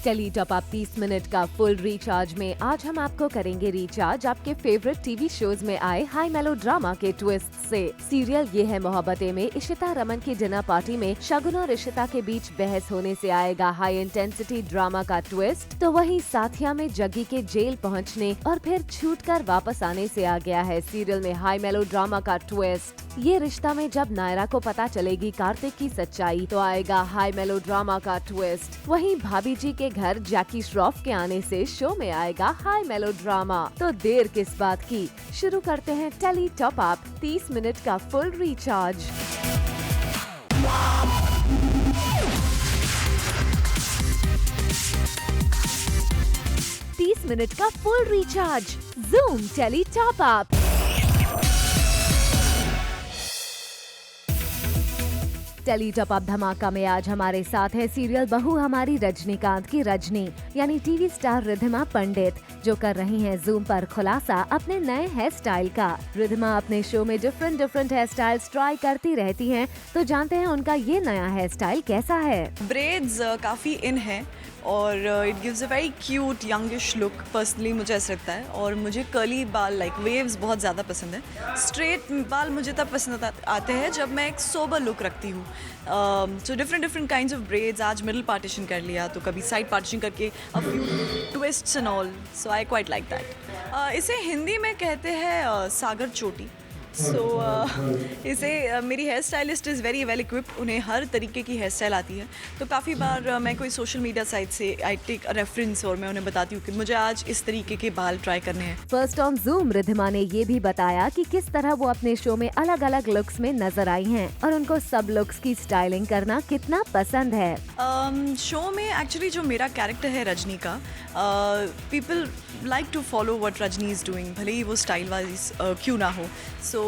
Tele top up 30 minute का full recharge में आज हम आपको करेंगे रिचार्ज आपके फेवरेट टीवी शोज में आए हाई मेलो ड्रामा के ट्विस्ट से। सीरियल ये है मोहब्बतें में इशिता रमन की डिनर पार्टी में शगुन और इशिता के बीच बहस होने से आएगा हाई इंटेंसिटी ड्रामा का ट्विस्ट, तो वहीं साथिया में जग्गी के जेल पहुंचने और फिर छूटकर वापस आने से आ गया है सीरियल में हाई मेलो ड्रामा का ट्विस्ट। ये रिश्ता में जब नायरा को पता चलेगी कार्तिक की सच्चाई तो आएगा हाई मेलो ड्रामा का ट्विस्ट। वहीं भाभी जी के घर जैकी श्रॉफ के आने से शो में आएगा हाई मेलो ड्रामा। तो देर किस बात की, शुरू करते हैं टेली टॉप अप 30 मिनट का फुल रिचार्ज। मिनट का full recharge zoom tele top up. Tele top up धमाका में आज हमारे साथ है सीरियल बहू हमारी रजनीकांत की रजनी यानी टीवी स्टार रिद्धिमा पंडित, जो कर रही हैं जूम पर खुलासा अपने नए हेयर स्टाइल का। रिद्धिमा अपने शो में डिफरेंट हेयर स्टाइल्स ट्राई करती रहती हैं, तो जानते हैं उनका ये नया हेयर स्टाइल कैसा है। ब्रेड्स काफ़ी इन है और it gives a very cute youngish look. Personally मुझे ऐसा लगता है, और मुझे कर्ली बाल लाइक वेव्स बहुत ज़्यादा पसंद है। स्ट्रेट बाल मुझे तब पसंद आते हैं जब मैं एक सोबर लुक रखती हूँ। So different kinds of breads. आज मिडिल पार्टीशन कर लिया, तो कभी साइड पार्टीशन करके a few twists and all. So I quite like that. इसे हिंदी में कहते हैं सागर चोटी। इसे मेरी hair stylist is very well equipped, उन्हें हर तरीके की हेयर स्टाइल आती है। तो काफ़ी बार मैं कोई सोशल मीडिया साइट से आई टेक रेफरेंस और मैं उन्हें बताती हूँ कि मुझे आज इस तरीके के बाल ट्राई करने हैं। फर्स्ट ऑन जूम रिद्धिमा ने ये भी बताया कि किस तरह वो अपने शो में अलग अलग लुक्स में नजर आई हैं और उनको सब लुक्स की स्टाइलिंग करना कितना पसंद है। शो में एक्चुअली जो मेरा कैरेक्टर है रजनी का, people like to follow what Rajni is doing, भले ही वो स्टाइल वाइज क्यों ना हो। सो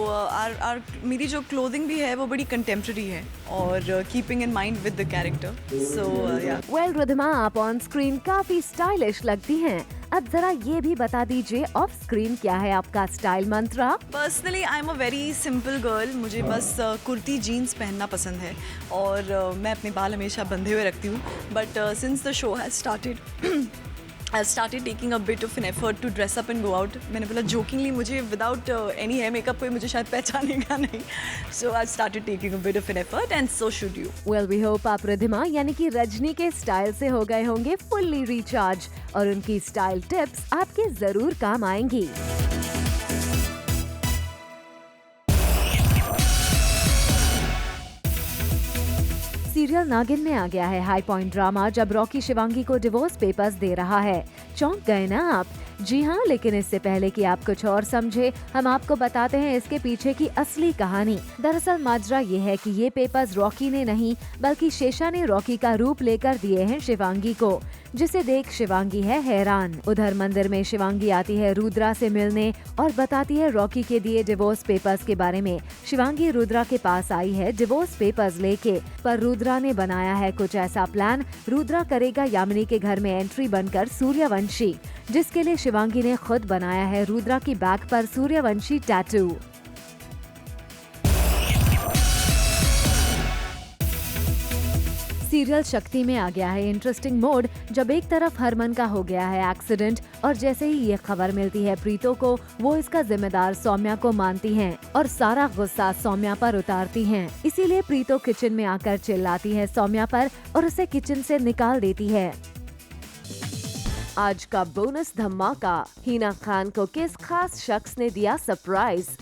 मेरी जो क्लोथिंग भी है वो बड़ी कंटेम्प्रेरी है और keeping in mind with the character. So yeah well Riddhima, आप ऑन स्क्रीन काफी स्टाइलिश लगती हैं। अब जरा ये भी बता दीजिए ऑफ स्क्रीन क्या है आपका style Mantra. Personally I am a very simple girl. मुझे बस कुर्ती जीन्स पहनना पसंद है और मैं अपने बाल हमेशा बंधे हुए रखती हूँ। But since the show has started I started taking a bit of an effort to dress up and go out. मैंने बोला जोकिंगली मुझे विदाउट एनी हेयर मेकअप कोई मुझे शायद पहचानेगा नहीं। So I started taking a bit of an effort and so should you. Well, we hope आप रिद्धिमा यानी कि रजनी के स्टाइल से हो गए होंगे फुल्ली रिचार्ज और उनकी स्टाइल टिप्स आपके जरूर काम आएंगी। सीरियल नागिन में आ गया है हाई पॉइंट ड्रामा, जब रॉकी शिवांगी को डिवोर्स पेपर्स दे रहा है। चौंक गए ना आप? जी हाँ, लेकिन इससे पहले कि आप कुछ और समझे, हम आपको बताते हैं इसके पीछे की असली कहानी। दरअसल माजरा ये है कि ये पेपर्स रॉकी ने नहीं बल्कि शेषा ने रॉकी का रूप लेकर दिए हैं शिवांगी को, जिसे देख शिवांगी है हैरान। उधर मंदिर में शिवांगी आती है रुद्रा से मिलने और बताती है रॉकी के दिए डिवोर्स पेपर्स के बारे में। शिवांगी रुद्रा के पास आई है डिवोर्स पेपर्स लेके, पर रुद्रा ने बनाया है कुछ ऐसा प्लान। रुद्रा करेगा यामिनी के घर में एंट्री बनकर सूर्यवंशी, जिसके लिए शिवांगी ने खुद बनाया है रुद्रा की बैक पर सूर्यवंशी टैटू। सीरियल शक्ति में आ गया है इंटरेस्टिंग मोड, जब एक तरफ हरमन का हो गया है एक्सीडेंट और जैसे ही ये खबर मिलती है प्रीतो को, वो इसका जिम्मेदार सौम्या को मानती हैं और सारा गुस्सा सौम्या पर उतारती हैं। इसीलिए प्रीतो किचन में आकर चिल्लाती है सौम्या पर और उसे किचन से निकाल देती है। आज का बोनस धमाका, हिना खान को किस खास शख्स ने दिया सरप्राइज।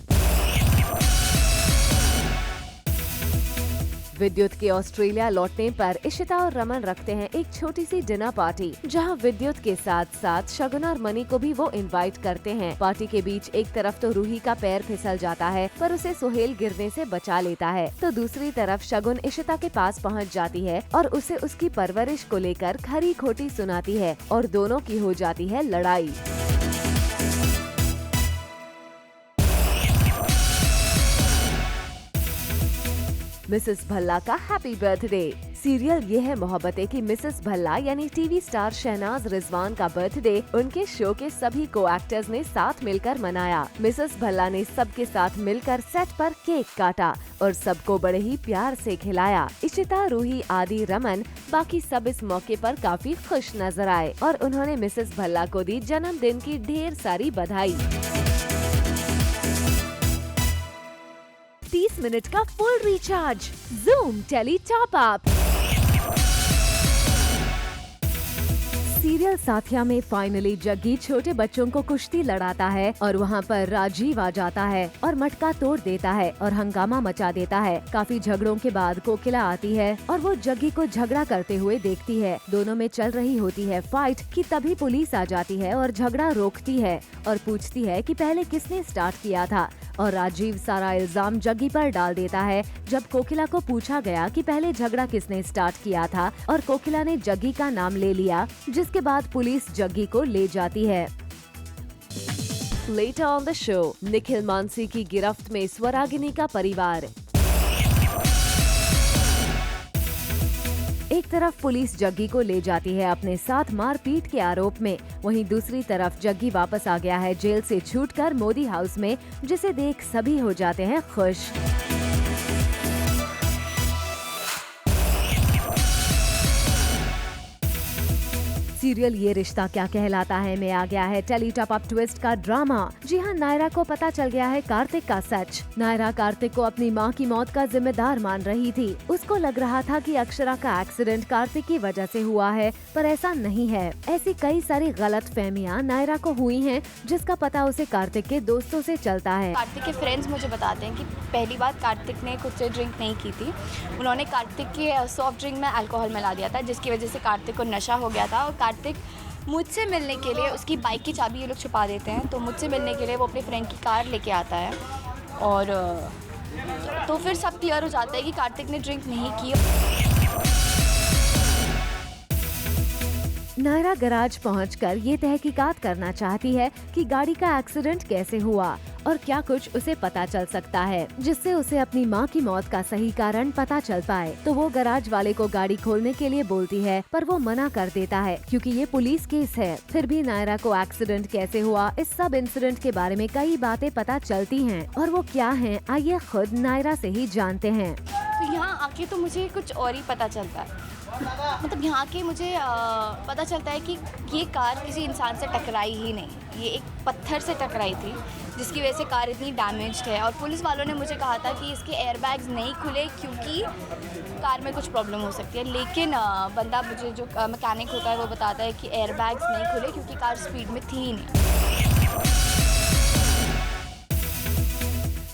विद्युत के ऑस्ट्रेलिया लौटने पर इशिता और रमन रखते हैं एक छोटी सी डिनर पार्टी, जहां विद्युत के साथ साथ शगुन और मनी को भी वो इनवाइट करते हैं। पार्टी के बीच एक तरफ तो रूही का पैर फिसल जाता है, पर उसे सुहेल गिरने से बचा लेता है, तो दूसरी तरफ शगुन इशिता के पास पहुंच जाती है और उसे उसकी परवरिश को लेकर खरी खोटी सुनाती है और दोनों की हो जाती है लड़ाई। मिसेस भल्ला का हैप्पी बर्थडे। सीरियल ये है मोहब्बतें की मिसेस भल्ला यानी टीवी स्टार शहनाज रिजवान का बर्थडे उनके शो के सभी को एक्टर्स ने साथ मिलकर मनाया। मिसेस भल्ला ने सबके साथ मिलकर सेट पर केक काटा और सबको बड़े ही प्यार से खिलाया। इशिता, रूही, आदि, रमन बाकी सब इस मौके पर काफी खुश नजर आए और उन्होंने मिसेस भल्ला को दी जन्मदिन की ढेर सारी बधाई। 30 मिनट का full recharge Zoom tele top up. Serial Saathiya में फाइनली जग्गी छोटे बच्चों को कुश्ती लड़ाता है और वहाँ पर राजीव आ जाता है और मटका तोड़ देता है और हंगामा मचा देता है। काफी झगड़ों के बाद कोकिला आती है और वो जग्गी को झगड़ा करते हुए देखती है। दोनों में चल रही होती है फाइट कि तभी पुलिस आ जाती है और झगड़ा रोकती है और पूछती है कि पहले किसने स्टार्ट किया था और राजीव सारा इल्जाम जग्गी पर डाल देता है। जब कोकिला को पूछा गया कि पहले झगड़ा किसने स्टार्ट किया था और कोकिला ने जग्गी का नाम ले लिया, जिसके बाद पुलिस जग्गी को ले जाती है। Later on the show, Nikhil Mansi की गिरफ्त में स्वरागिनी का परिवार। एक तरफ पुलिस जग्गी को ले जाती है अपने साथ मारपीट के आरोप में, वहीं दूसरी तरफ जग्गी वापस आ गया है जेल से छूटकर मोदी हाउस में, जिसे देख सभी हो जाते हैं खुश। सीरियल ये रिश्ता क्या कहलाता है में आ गया है टेली टॉप अप ट्विस्ट का ड्रामा। जी हाँ, नायरा को पता चल गया है कार्तिक का सच। नायरा कार्तिक को अपनी माँ की मौत का जिम्मेदार मान रही थी। उसको लग रहा था कि अक्षरा का एक्सीडेंट कार्तिक की वजह से हुआ है, पर ऐसा नहीं है। ऐसी कई सारी गलत फहमियाँ नायरा को हुई हैं, जिसका पता उसे कार्तिक के दोस्तों से चलता है। कार्तिक के फ्रेंड्स मुझे बताते हैं कि पहली बात कार्तिक ने खुद से ड्रिंक नहीं की थी, उन्होंने कार्तिक के सॉफ्ट ड्रिंक में अल्कोहल मिला दिया था, जिसकी वजह से कार्तिक को नशा हो गया था। और कार्तिक मुझसे मिलने के लिए उसकी बाइक की चाबी ये लोग छुपा देते हैं, तो मुझसे मिलने के लिए वो अपने फ्रेंड की कार लेके आता है और तो फिर सब क्लियर हो जाता है कि कार्तिक ने ड्रिंक नहीं की। नायरा गैराज पहुंचकर ये तहकीकात करना चाहती है कि गाड़ी का एक्सीडेंट कैसे हुआ और क्या कुछ उसे पता चल सकता है, जिससे उसे अपनी माँ की मौत का सही कारण पता चल पाए। तो वो गैराज वाले को गाड़ी खोलने के लिए बोलती है, पर वो मना कर देता है क्योंकि ये पुलिस केस है। फिर भी नायरा को एक्सीडेंट कैसे हुआ, इस सब इंसिडेंट के बारे में कई बातें पता चलती हैं और वो क्या हैं, आइए खुद नायरा से ही जानते हैं। तो यहाँ आके तो मुझे कुछ और ही पता चलता है, मतलब यहाँ के मुझे पता चलता है कि ये कार किसी इंसान से टकराई ही नहीं, ये एक पत्थर से टकराई थी, जिसकी वजह से कार इतनी डैमेज्ड है। और पुलिस वालों ने मुझे कहा था कि इसके एयरबैग्स नहीं खुले क्योंकि कार में कुछ प्रॉब्लम हो सकती है, लेकिन बंदा मुझे जो मैकेनिक होता है वो बताता है कि एयरबैग्स नहीं खुले क्योंकि कार स्पीड में थी ही नहीं।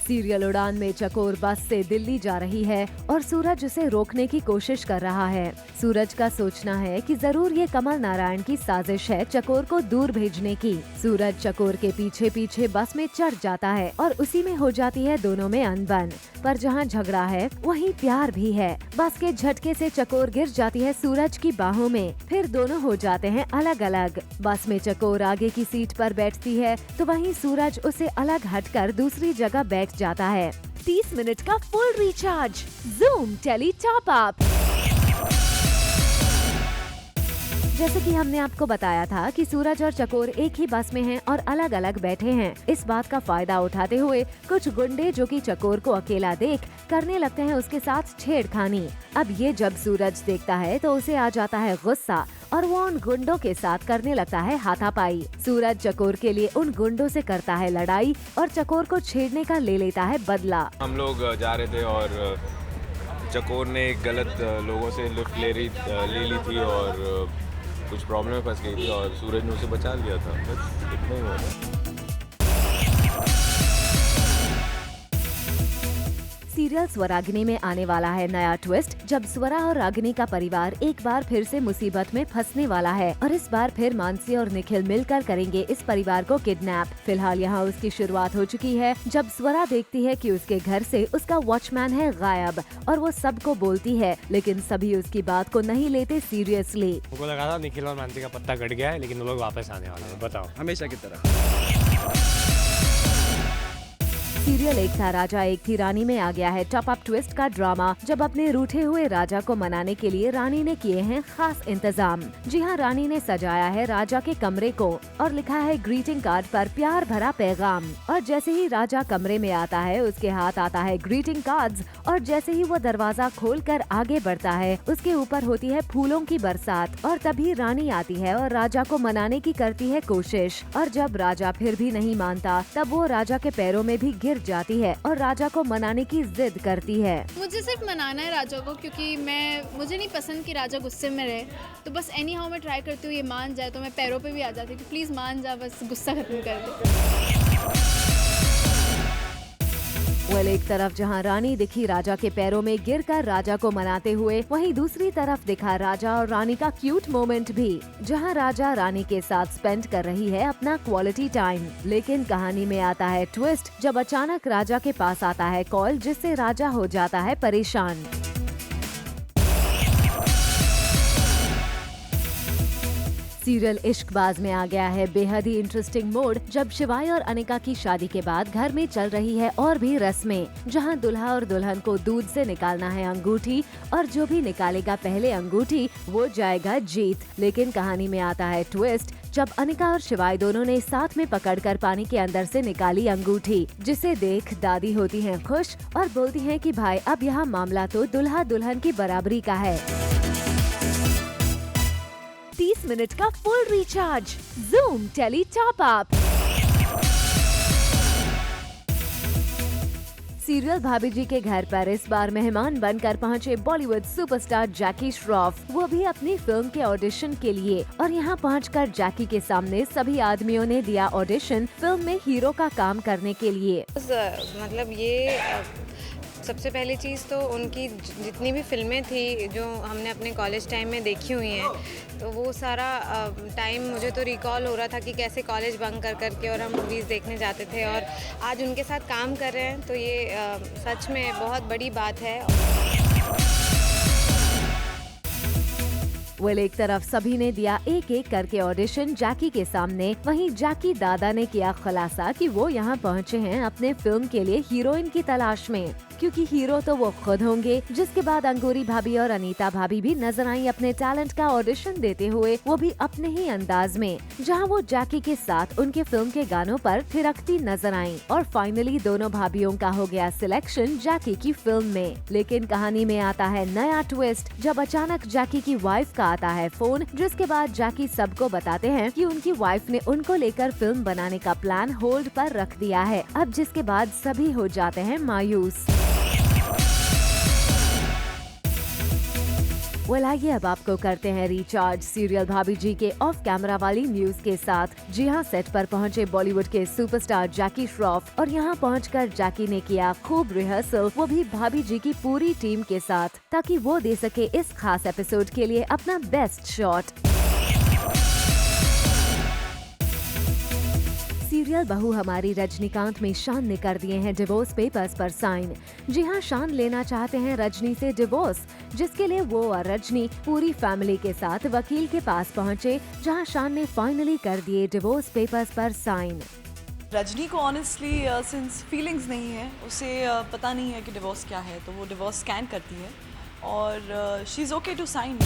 सीरियल उड़ान में चकोर बस से दिल्ली जा रही है और सूरज उसे रोकने की कोशिश कर रहा है। सूरज का सोचना है कि जरूर ये कमल नारायण की साजिश है चकोर को दूर भेजने की। सूरज चकोर के पीछे पीछे बस में चढ़ जाता है और उसी में हो जाती है दोनों में अनबन। पर जहाँ झगड़ा है वहीं प्यार भी है। बस के झटके से चकोर गिर जाती है सूरज की बाहों में, फिर दोनों हो जाते हैं अलग अलग। बस में चकोर आगे की सीट पर बैठती है तो वहीं सूरज उसे अलग हटकर दूसरी जगह बैठ जाता है। 30 मिनट का full recharge Zoom tele top up. जैसे कि हमने आपको बताया था कि सूरज और चकोर एक ही बस में हैं और अलग अलग बैठे हैं। इस बात का फायदा उठाते हुए कुछ गुंडे जो कि चकोर को अकेला देख करने लगते हैं उसके साथ छेड़खानी। अब ये जब सूरज देखता है तो उसे आ जाता है गुस्सा और वो उन गुंडों के साथ करने लगता है हाथापाई। सूरज चकोर के लिए उन गुंडों से करता है लड़ाई और चकोर को छेड़ने का ले लेता है बदला। हम लोग जा रहे थे और चकोर ने गलत लोगों से लिफ्ट ले ली थी और कुछ प्रॉब्लम में फंस गई थी और सूरज ने उसे बचा लिया था। बस इतना ही हुआ था। सीरियल स्वरागिनी में आने वाला है नया ट्विस्ट, जब स्वरा और रागिनी का परिवार एक बार फिर से मुसीबत में फंसने वाला है और इस बार फिर मानसी और निखिल मिलकर करेंगे इस परिवार को किडनैप। फिलहाल यहाँ उसकी शुरुआत हो चुकी है जब स्वरा देखती है कि उसके घर से उसका वॉचमैन है गायब और वो सबको बोलती है, लेकिन सभी उसकी बात को नहीं लेते सीरियसली। मुझको लगा था निखिल और मानसी का पत्ता कट गया है, लेकिन वो लोग वापस आने वाले हैं। बताओ। हमेशा की तरह। सीरियल एक था राजा एक थी रानी में आ गया है टॉप अप ट्विस्ट का ड्रामा, जब अपने रूठे हुए राजा को मनाने के लिए रानी ने किए हैं खास इंतजाम। जी हाँ, रानी ने सजाया है राजा के कमरे को और लिखा है ग्रीटिंग कार्ड पर प्यार भरा पैगाम। और जैसे ही राजा कमरे में आता है उसके हाथ आता है ग्रीटिंग कार्ड्स और जैसे ही वो दरवाजा खोलकर आगे बढ़ता है उसके ऊपर होती है फूलों की बरसात। और तभी रानी आती है और राजा को मनाने की करती है कोशिश, और जब राजा फिर भी नहीं मानता तब वो राजा के पैरों में भी गिर जाती है और राजा को मनाने की जिद करती है। मुझे सिर्फ मनाना है राजा को, क्योंकि मुझे नहीं पसंद कि राजा गुस्से में रहे, तो बस एनी हाउ मैं ट्राई करती हूँ ये मान जाए, तो मैं पैरों पे भी आ जाती हूँ कि प्लीज़ मान जा, बस गुस्सा खत्म कर दे। एक तरफ जहां रानी दिखी राजा के पैरों में गिरकर राजा को मनाते हुए, वहीं दूसरी तरफ दिखा राजा और रानी का क्यूट मोमेंट भी, जहां राजा रानी के साथ स्पेंड कर रही है अपना क्वालिटी टाइम। लेकिन कहानी में आता है ट्विस्ट जब अचानक राजा के पास आता है कॉल, जिससे राजा हो जाता है परेशान। सीरियल इश्कबाज में आ गया है बेहद ही इंटरेस्टिंग मोड, जब शिवाय और अनिका की शादी के बाद घर में चल रही है और भी रस्में, जहां दुल्हा और दुल्हन को दूध से निकालना है अंगूठी और जो भी निकालेगा पहले अंगूठी वो जाएगा जीत। लेकिन कहानी में आता है ट्विस्ट जब अनिका और शिवाय दोनों ने साथ में पकड़कर पानी के अंदर से निकाली अंगूठी, जिसे देख दादी होती हैं खुश और बोलती हैं कि भाई अब यहाँ मामला तो दुल्हा दुल्हन की बराबरी का है। 30 मिनट का full recharge Zoom tele top up. Serial Bhabhi ji के घर पर इस बार मेहमान बनकर पहुंचे बॉलीवुड सुपरस्टार जैकी श्रॉफ, वो भी अपनी फिल्म के ऑडिशन के लिए। और यहाँ पहुंचकर जैकी के सामने सभी आदमियों ने दिया ऑडिशन फिल्म में हीरो का काम करने के लिए। मतलब ये सबसे पहली चीज़ तो उनकी जितनी भी फिल्में थी जो हमने अपने कॉलेज टाइम में देखी हुई हैं, तो वो सारा टाइम मुझे तो रिकॉल हो रहा था कि कैसे कॉलेज बंक कर करके और हम मूवीज़ देखने जाते थे, और आज उनके साथ काम कर रहे हैं तो ये सच में बहुत बड़ी बात है। एक तरफ सभी ने दिया एक एक करके ऑडिशन जैकी के सामने, वहीं जैकी दादा ने किया खुलासा कि वो यहाँ पहुँचे हैं अपने फिल्म के लिए हीरोइन की तलाश में, क्योंकि हीरो तो वो खुद होंगे। जिसके बाद अंगूरी भाभी और अनीता भाभी भी नजर आई अपने टैलेंट का ऑडिशन देते हुए, वो भी अपने ही अंदाज में, जहां वो जैकी के साथ उनके फिल्म के गानों पर थिरकती नजर आई। और फाइनली दोनों भाभीियों का हो गया सिलेक्शन जैकी की फिल्म में। लेकिन कहानी में आता है नया ट्विस्ट जब अचानक जैकी की वाइफ का आता है फोन, जिसके बाद जैकी सबको बताते हैं कि उनकी वाइफ ने उनको लेकर फिल्म बनाने का प्लान होल्ड पर रख दिया है। अब जिसके बाद सभी हो जाते हैं मायूस। आइए अब आपको करते हैं रिचार्ज सीरियल भाभी जी के ऑफ कैमरा वाली न्यूज के साथ। जी हाँ, सेट पर पहुंचे बॉलीवुड के सुपरस्टार जैकी श्रॉफ, और यहाँ पहुंचकर जैकी ने किया खूब रिहर्सल, वो भी भाभी जी की पूरी टीम के साथ, ताकि वो दे सके इस खास एपिसोड के लिए अपना बेस्ट शॉट। सीरियल बहू हमारी रजनीकांत में शान ने कर दिए हैं डिवोर्स पेपर्स पर साइन। जी हाँ, शान लेना चाहते हैं रजनी से डिवोर्स, जिसके लिए वो और रजनी पूरी फैमिली के साथ वकील के पास पहुँचे, जहाँ शान ने फाइनली कर दिए डिवोर्स पेपर्स पर साइन। रजनी को ऑनेस्टली सिंस फीलिंग्स नहीं है, उसे पता नहीं है कि डिवोर्स क्या है, तो वो डिवोर्स स्कैन करती है और she is okay to sign.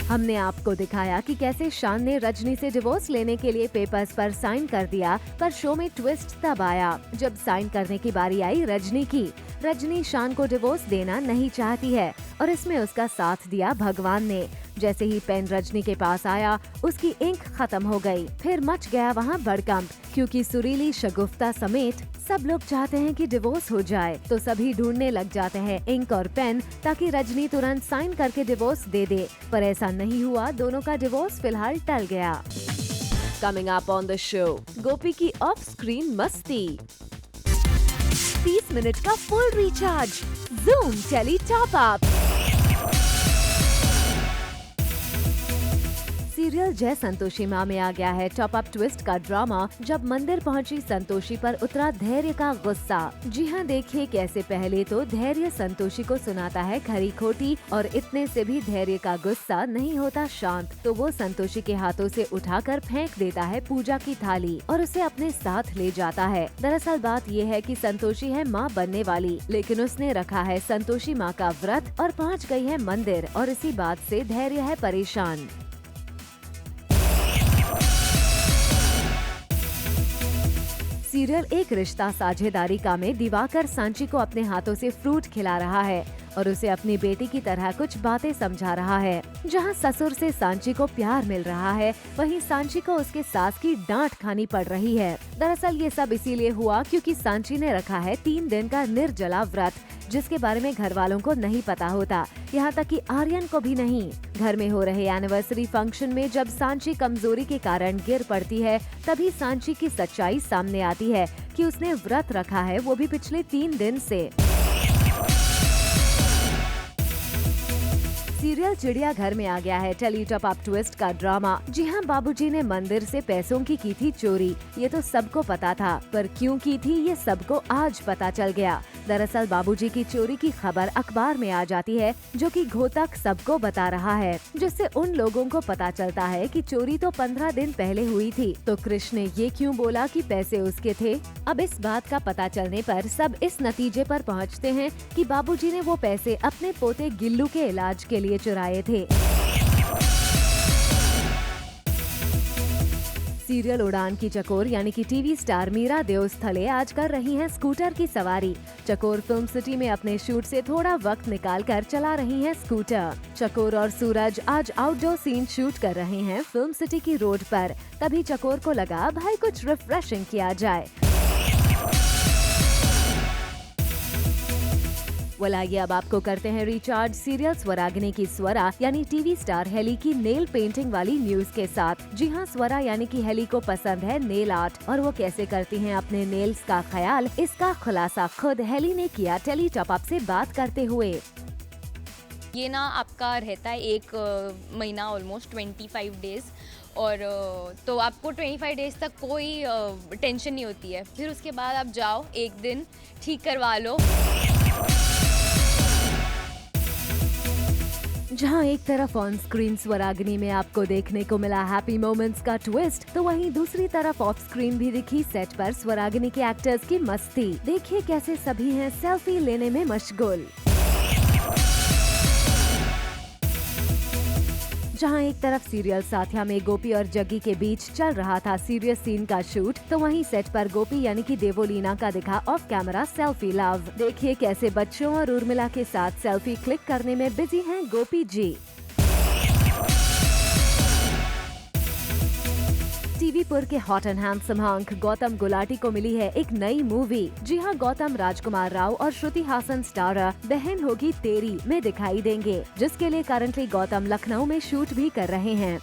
हमने आपको दिखाया कि कैसे शान ने रजनी से डिवोर्स लेने के लिए पेपर्स पर साइन कर दिया, पर शो में ट्विस्ट तब आया जब साइन करने की बारी आई रजनी की। रजनी शान को डिवोर्स देना नहीं चाहती है और इसमें उसका साथ दिया भगवान ने। जैसे ही पेन रजनी के पास आया, उसकी इंक खत्म हो गई। फिर मच गया वहाँ बड़कंप, क्योंकि सुरीली शगुफ्ता समेत सब लोग चाहते हैं कि डिवोर्स हो जाए, तो सभी ढूंढने लग जाते हैं इंक और पेन, ताकि रजनी तुरंत साइन करके डिवोर्स दे दे। पर ऐसा नहीं हुआ, दोनों का डिवोर्स फिलहाल टल गया। Coming up on the show, Gopi की ऑफ स्क्रीन मस्ती। 30 मिनट का full recharge Zoom tele top up. Serial Jai Santoshi Maa में आ गया है टॉप अप ट्विस्ट का ड्रामा जब मंदिर पहुंची संतोषी पर उतरा धैर्य का गुस्सा। जी हाँ, देखिए कैसे पहले तो धैर्य संतोषी को सुनाता है खरी खोटी और इतने से भी धैर्य का गुस्सा नहीं होता शांत, तो वो संतोषी के हाथों से उठाकर फेंक देता है पूजा की थाली और उसे अपने साथ ले जाता है। दरअसल बात ये है कि संतोषी है माँ बनने वाली, लेकिन उसने रखा है संतोषी माँ का व्रत और पहुँच गई है मंदिर और इसी बात से धैर्य है परेशान। सीरियल एक रिश्ता साझेदारी का में दिवाकर सांची को अपने हाथों से फ्रूट खिला रहा है और उसे अपनी बेटी की तरह कुछ बातें समझा रहा है। जहां ससुर से सांची को प्यार मिल रहा है, वहीं सांची को उसके सास की डांट खानी पड़ रही है। दरअसल ये सब इसीलिए हुआ क्योंकि सांची ने रखा है 3 दिन का निर्जला व्रत, जिसके बारे में घर वालों को नहीं पता होता, यहाँ तक कि आर्यन को भी नहीं। घर में हो रहे एनिवर्सरी फंक्शन में जब सांची कमजोरी के कारण गिर पड़ती है, तभी सांची की सच्चाई सामने आती है कि उसने व्रत रखा है, वो भी पिछले 3 दिन से। सीरियल चिड़ियाघर में आ गया है टेली टॉप अप ट्विस्ट का ड्रामा। जी हाँ, बाबूजी ने मंदिर से पैसों की थी चोरी, ये तो सबको पता था, पर क्यों की थी ये सबको आज पता चल गया। दरअसल बाबूजी की चोरी की खबर अखबार में आ जाती है, जो कि घोतक सबको बता रहा है, जिससे उन लोगों को पता चलता है कि चोरी तो 15 दिन पहले हुई थी, तो कृष्ण ने ये क्यों बोला कि पैसे उसके थे। अब इस बात का पता चलने पर सब इस नतीजे पर पहुंचते हैं कि बाबूजी ने वो पैसे अपने पोते गिल्लू के इलाज के लिए चुराए थे। सीरियल उड़ान की चकोर यानी कि टीवी स्टार मीरा देओस्थले आज कर रही हैं स्कूटर की सवारी। चकोर फिल्म सिटी में अपने शूट से थोड़ा वक्त निकालकर चला रही हैं स्कूटर। चकोर और सूरज आज आउटडोर सीन शूट कर रहे हैं फिल्म सिटी की रोड पर। तभी चकोर को लगा भाई कुछ रिफ्रेशिंग किया जाए। आइए अब आपको करते हैं रिचार्ज सीरियल स्वरागिनी की स्वरा यानी टीवी स्टार हेली की नेल पेंटिंग वाली न्यूज के साथ। जी हाँ, स्वरा यानी कि हेली को पसंद है नेल आर्ट और वो कैसे करती हैं अपने नेल्स का ख्याल, इसका खुलासा खुद हेली ने किया टेली टॉप अप से बात करते हुए। ये ना आपका रहता है 1 महीना ऑलमोस्ट 25 डेज, और तो आपको 25 डेज तक कोई टेंशन नहीं होती है। फिर उसके बाद आप जाओ एक दिन ठीक करवा लो। जहां एक तरफ ऑन स्क्रीन स्वरागिनी में आपको देखने को मिला हैप्पी मोमेंट्स का ट्विस्ट, तो वहीं दूसरी तरफ ऑफ स्क्रीन भी दिखी सेट पर स्वरागिनी के एक्टर्स की मस्ती। देखिए कैसे सभी हैं सेल्फी लेने में मशगूल। जहां एक तरफ सीरियल साथिया में गोपी और जग्गी के बीच चल रहा था सीरियस सीन का शूट, तो वहीं सेट पर गोपी यानी कि देवोलीना का दिखा ऑफ कैमरा सेल्फी लव। देखिए कैसे बच्चों और उर्मिला के साथ सेल्फी क्लिक करने में बिजी हैं गोपी जी। टीवीपुर के hot and handsome hunk Gautam Gulati को मिली है एक नई मूवी। जी हाँ, गौतम राजकुमार राव और श्रुति हासन स्टारर बहन होगी तेरी में दिखाई देंगे, जिसके लिए करंटली गौतम लखनऊ में शूट भी कर रहे हैं।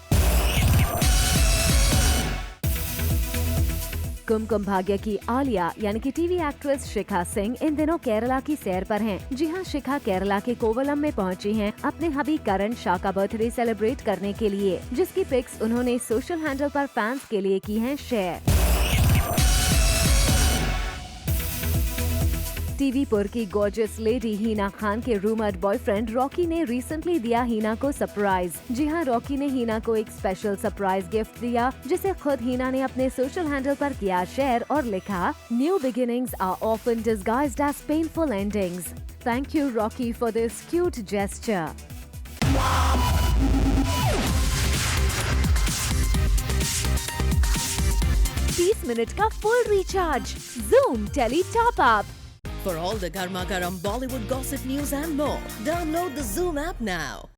कुमकुम भाग्य की आलिया यानी कि टीवी एक्ट्रेस शिखा सिंह इन दिनों केरला की सैर पर हैं। जी हाँ, शिखा केरला के कोवलम में पहुंची हैं अपने हबी करण शाह का बर्थडे सेलिब्रेट करने के लिए, जिसकी पिक्स उन्होंने सोशल हैंडल पर फैंस के लिए की हैं शेयर। टीवीपुर की गॉर्जियस लेडी हीना खान के रूमर्ड बॉयफ्रेंड रॉकी ने रिसेंटली दिया हीना को सरप्राइज। जी हाँ, रॉकी ने हीना को एक स्पेशल सरप्राइज गिफ्ट दिया, जिसे खुद हीना ने अपने सोशल हैंडल पर किया शेयर और लिखा, new beginnings are often disguised as painful endings. Thank you Rocky for this cute gesture. 30 minute का full recharge Zoom Tele Top Up। For all the Garma Garam Bollywood gossip news and more, download the Zoom app now.